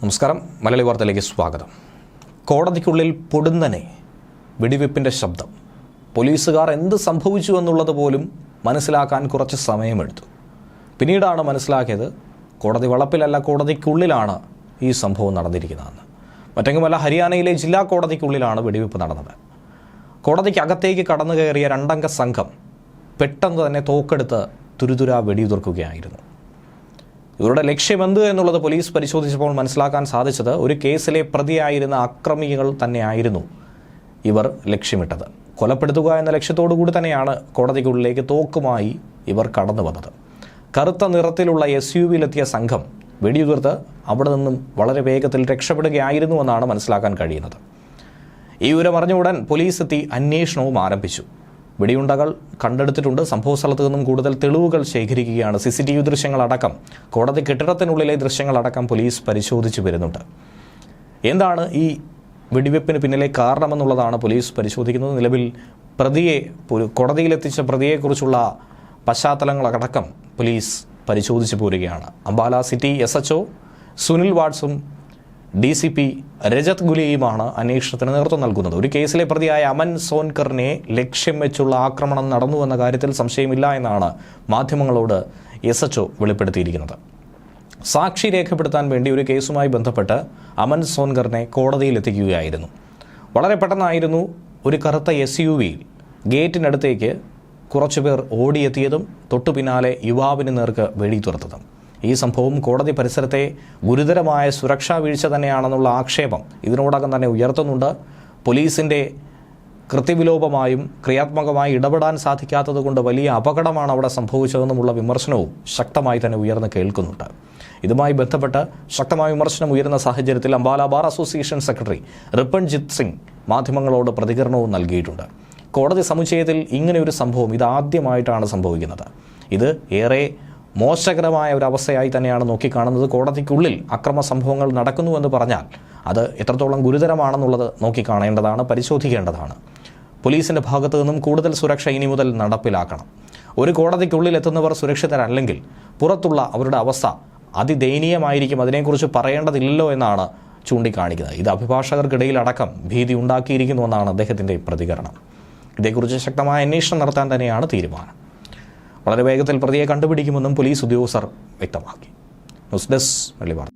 നമസ്കാരം. മലയാളി വാർത്തയിലേക്ക് സ്വാഗതം. കോടതിക്കുള്ളിൽ പൊടുന്നനെ വെടിവെപ്പിൻ്റെ ശബ്ദം. പോലീസുകാർ എന്ത് സംഭവിച്ചു എന്നുള്ളത് പോലും മനസ്സിലാക്കാൻ കുറച്ച് സമയമെടുത്തു. പിന്നീടാണ് മനസ്സിലാക്കിയത് കോടതി വളപ്പിലല്ല, കോടതിക്കുള്ളിലാണ് ഈ സംഭവം നടന്നിരിക്കുന്നതെന്ന്. മറ്റെങ്ങുമല്ല, ഹരിയാനയിലെ ജില്ലാ കോടതിക്കുള്ളിലാണ് വെടിവെപ്പ് നടന്നത്. കോടതിക്കകത്തേക്ക് കടന്നു കയറിയ രണ്ടംഗ സംഘം പെട്ടെന്ന് തന്നെ തോക്കെടുത്ത് തുരുതുരാ വെടിയുതിർക്കുകയായിരുന്നു. ഇവരുടെ ലക്ഷ്യമെന്ത് എന്നുള്ളത് പോലീസ് പരിശോധിച്ചപ്പോൾ മനസ്സിലാക്കാൻ സാധിച്ചത് ഒരു കേസിലെ പ്രതിയായിരുന്ന അക്രമികൾ തന്നെയായിരുന്നു ഇവർ ലക്ഷ്യമിട്ടത്. കൊലപ്പെടുത്തുക എന്ന ലക്ഷ്യത്തോടു കൂടി തന്നെയാണ് കോടതിക്കുള്ളിലേക്ക് തോക്കുമായി ഇവർ കടന്നു വന്നത്. കറുത്ത നിറത്തിലുള്ള SUV-യിലെത്തിയ സംഘം വെടിയുതിർത്ത് അവിടെ നിന്നും വളരെ വേഗത്തിൽ രക്ഷപ്പെടുകയായിരുന്നുവെന്നാണ് മനസ്സിലാക്കാൻ കഴിയുന്നത്. ഈ വിവരമറിഞ്ഞ ഉടൻ പോലീസ് എത്തി അന്വേഷണവും ആരംഭിച്ചു. വെടിയുണ്ടകൾ കണ്ടെടുത്തിട്ടുണ്ട്. സംഭവസ്ഥലത്ത് നിന്നും കൂടുതൽ തെളിവുകൾ ശേഖരിക്കുകയാണ്. CCTV ദൃശ്യങ്ങളടക്കം, കോടതി കെട്ടിടത്തിനുള്ളിലെ ദൃശ്യങ്ങളടക്കം പോലീസ് പരിശോധിച്ചു വരുന്നുണ്ട്. എന്താണ് ഈ വെടിവെപ്പിന് പിന്നിലെ കാരണമെന്നുള്ളതാണ് പോലീസ് പരിശോധിക്കുന്നത്. നിലവിൽ കോടതിയിലെത്തിച്ച പ്രതിയെക്കുറിച്ചുള്ള പശ്ചാത്തലങ്ങളടക്കം പോലീസ് പരിശോധിച്ചു പോരുകയാണ്. അംബാല സിറ്റി SHO സുനിൽ വാട്സും DCP രജത് ഗുലിയുമാണ് അന്വേഷണത്തിന് നേതൃത്വം നൽകുന്നത്. ഒരു കേസിലെ പ്രതിയായ അമൻ സോൻകറിനെ ലക്ഷ്യം വെച്ചുള്ള ആക്രമണം നടന്നുവെന്ന കാര്യത്തിൽ സംശയമില്ല എന്നാണ് മാധ്യമങ്ങളോട് SHO വെളിപ്പെടുത്തിയിരിക്കുന്നത്. സാക്ഷി രേഖപ്പെടുത്താൻ വേണ്ടി ഒരു കേസുമായി ബന്ധപ്പെട്ട് അമൻ സോൻകറിനെ കോടതിയിലെത്തിക്കുകയായിരുന്നു. വളരെ പെട്ടെന്നായിരുന്നു ഒരു കറുത്ത SUV-യിൽ ഗേറ്റിനടുത്തേക്ക് കുറച്ചുപേർ ഓടിയെത്തിയതും തൊട്ടു പിന്നാലെ യുവാവിന് നേർക്ക് വെടിയുതിർത്തതും. ഈ സംഭവം കോടതി പരിസരത്തെ ഗുരുതരമായ സുരക്ഷാ വീഴ്ച തന്നെയാണെന്നുള്ള ആക്ഷേപം ഇതിനോടകം തന്നെ ഉയർത്തുന്നുണ്ട്. പോലീസിൻ്റെ കൃത്യവിലോപമായും ക്രിയാത്മകമായി ഇടപെടാൻ സാധിക്കാത്തതുകൊണ്ട് വലിയ അപകടമാണ് അവിടെ സംഭവിച്ചതെന്നുമുള്ള വിമർശനവും ശക്തമായി തന്നെ ഉയർന്നു കേൾക്കുന്നുണ്ട്. ഇതുമായി ബന്ധപ്പെട്ട് ശക്തമായ വിമർശനം ഉയരുന്ന സാഹചര്യത്തിൽ Ambala bar association secretary Ripanjit Singh മാധ്യമങ്ങളോട് പ്രതികരണവും നൽകിയിട്ടുണ്ട്. കോടതി സമുച്ചയത്തിൽ ഇങ്ങനെയൊരു സംഭവം ഇതാദ്യമായിട്ടാണ് സംഭവിക്കുന്നത്. ഇത് ഏറെ മോശകരമായ ഒരവസ്ഥയായി തന്നെയാണ് നോക്കിക്കാണുന്നത്. കോടതിക്കുള്ളിൽ അക്രമ സംഭവങ്ങൾ നടക്കുന്നുവെന്ന് പറഞ്ഞാൽ അത് എത്രത്തോളം ഗുരുതരമാണെന്നുള്ളത് നോക്കിക്കാണേണ്ടതാണ്, പരിശോധിക്കേണ്ടതാണ്. പോലീസിൻ്റെ ഭാഗത്തു നിന്നും കൂടുതൽ സുരക്ഷ ഇനി മുതൽ നടപ്പിലാക്കണം. ഒരു കോടതിക്കുള്ളിൽ എത്തുന്നവർ സുരക്ഷിതരല്ലെങ്കിൽ പുറത്തുള്ള അവരുടെ അവസ്ഥ അതിദയനീയമായിരിക്കും. അതിനെക്കുറിച്ച് പറയേണ്ടതില്ലല്ലോ എന്നാണ് ചൂണ്ടിക്കാണിക്കുന്നത്. ഇത് അഭിഭാഷകർക്കിടയിൽ അടക്കം ഭീതി ഉണ്ടാക്കിയിരിക്കുന്നുവെന്നാണ് അദ്ദേഹത്തിൻ്റെ പ്രതികരണം. ഇതേക്കുറിച്ച് ശക്തമായ അന്വേഷണം നടത്താൻ തന്നെയാണ് തീരുമാനം. വളരെ വേഗത്തിൽ പ്രതിയെ കണ്ടുപിടിക്കുമെന്നും പോലീസ് ഉദ്യോഗസ്ഥർ വ്യക്തമാക്കി. ന്യൂസ് ഡെസ്ക് മലയാളി വാർത്ത.